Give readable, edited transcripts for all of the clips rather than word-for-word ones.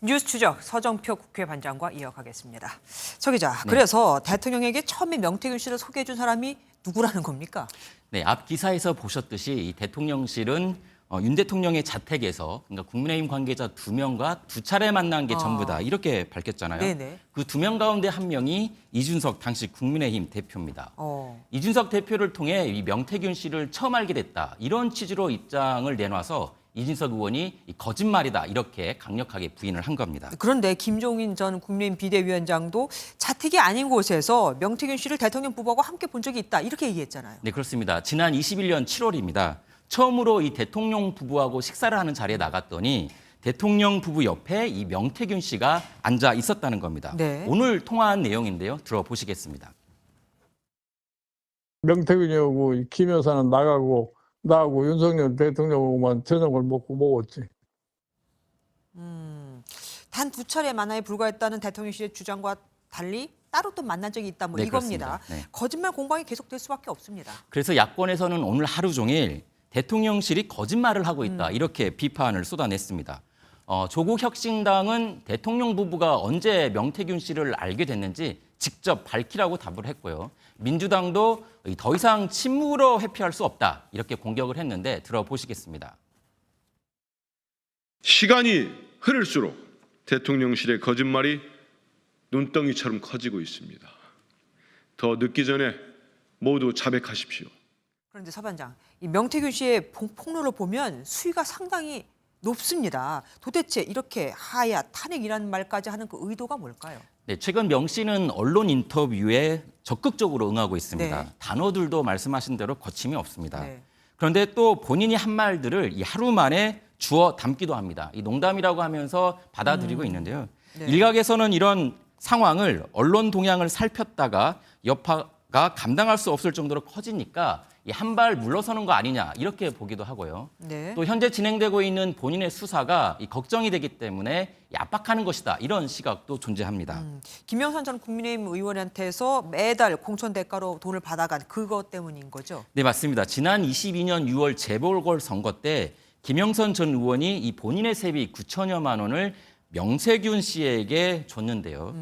뉴스 추적 서정표 국회 반장과 이어가겠습니다. 서 기자, 그래서 대통령에게 처음에 명태균 씨를 소개해 준 사람이 누구라는 겁니까? 네, 앞 기사에서 보셨듯이 이 대통령실은 윤 대통령의 자택에서 그러니까 국민의힘 관계자 2명과 2차례 만난 게 전부다 이렇게 밝혔잖아요. 네네. 그 2명 가운데 한 명이 이준석 당시 국민의힘 대표입니다. 이준석 대표를 통해 이 명태균 씨를 처음 알게 됐다. 이런 취지로 입장을 내놔서 이준석 의원이 거짓말이다 이렇게 강력하게 부인을 한 겁니다. 그런데 김종인 전 국민의힘 비대위원장도 자택이 아닌 곳에서 명태균 씨를 대통령 부부하고 함께 본 적이 있다 이렇게 얘기했잖아요. 네, 그렇습니다. 지난 21년 7월입니다. 처음으로 이 대통령 부부하고 식사를 하는 자리에 나갔더니 대통령 부부 옆에 이 명태균 씨가 앉아 있었다는 겁니다. 네. 오늘 통화한 내용인데요. 들어보시겠습니다. 명태균이하고 김 여사는 나가고 나하고 윤석열 대통령하고만 저녁을 먹었지. 단 2차례 만남에 불과했다는 대통령 씨의 주장과 달리 따로 또 만난 적이 있다 뭐 네, 이겁니다. 그렇습니다. 네. 거짓말 공방이 계속될 수밖에 없습니다. 그래서 야권에서는 오늘 하루 종일 대통령실이 거짓말을 하고 있다 이렇게 비판을 쏟아냈습니다. 조국 혁신당은 대통령 부부가 언제 명태균 씨를 알게 됐는지 직접 밝히라고 답을 했고요. 민주당도 더 이상 침묵으로 회피할 수 없다 이렇게 공격을 했는데 들어보시겠습니다. 시간이 흐를수록 대통령실의 거짓말이 눈덩이처럼 커지고 있습니다. 더 늦기 전에 모두 자백하십시오. 그런데 서 반장, 이 명태균 씨의 폭로를 보면 수위가 상당히 높습니다. 도대체 이렇게 하야 탄핵이라는 말까지 하는 그 의도가 뭘까요? 네, 최근 명 씨는 언론 인터뷰에 적극적으로 응하고 있습니다. 네. 단어들도 말씀하신 대로 거침이 없습니다. 네. 그런데 또 본인이 한 말들을 이 하루 만에 주워 담기도 합니다. 이 농담이라고 하면서 받아들이고 있는데요. 네. 일각에서는 이런 상황을 언론 동향을 살폈다가 여파가 감당할 수 없을 정도로 커지니까 한 발 물러서는 거 아니냐 이렇게 보기도 하고요. 네. 또 현재 진행되고 있는 본인의 수사가 걱정이 되기 때문에 압박하는 것이다 이런 시각도 존재합니다. 김영선 전 국민의힘 의원한테서 매달 공천 대가로 돈을 받아간 그것 때문인 거죠? 네, 맞습니다. 지난 22년 6월 재보궐선거 때 김영선 전 의원이 이 본인의 세비 9천여만 원을 명태균 씨에게 줬는데요.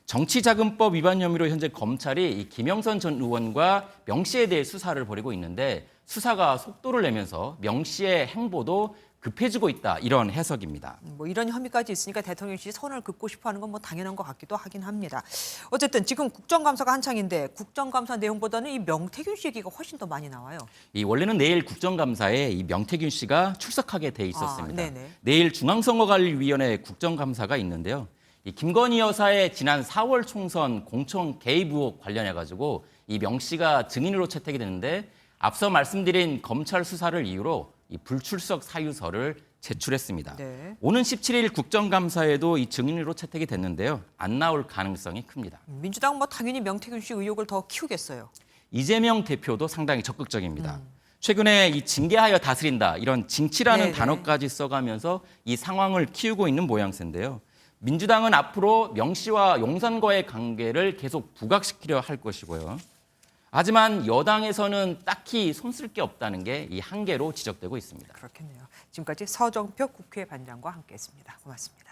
정치자금법 위반 혐의로 현재 검찰이 이 김영선 전 의원과 명 씨에 대해 수사를 벌이고 있는데 수사가 속도를 내면서 명 씨의 행보도 급해지고 있다 이런 해석입니다. 뭐 이런 혐의까지 있으니까 대통령실이 선을 긋고 싶어하는 건 뭐 당연한 것 같기도 하긴 합니다. 어쨌든 지금 국정감사가 한창인데 국정감사 내용보다는 이 명태균 씨 얘기가 훨씬 더 많이 나와요. 이 원래는 내일 국정감사에 이 명태균 씨가 출석하게 돼 있었습니다. 네네. 내일 중앙선거관리위원회 국정감사가 있는데요. 이 김건희 여사의 지난 4월 총선 공천 개입 의혹 관련해 가지고 이 명 씨가 증인으로 채택이 됐는데 앞서 말씀드린 검찰 수사를 이유로 이 불출석 사유서를 제출했습니다. 네. 오는 17일 국정감사에도 이 증인으로 채택이 됐는데요. 안 나올 가능성이 큽니다. 민주당은 뭐 당연히 명태균 씨 의혹을 더 키우겠어요. 이재명 대표도 상당히 적극적입니다. 최근에 이 징계하여 다스린다 이런 징치라는 네네. 단어까지 써가면서 이 상황을 키우고 있는 모양새인데요. 민주당은 앞으로 명 씨와 용산과의 관계를 계속 부각시키려 할 것이고요. 하지만 여당에서는 딱히 손쓸 게 없다는 게 이 한계로 지적되고 있습니다. 그렇겠네요. 지금까지 서정표 국회 반장과 함께했습니다. 고맙습니다.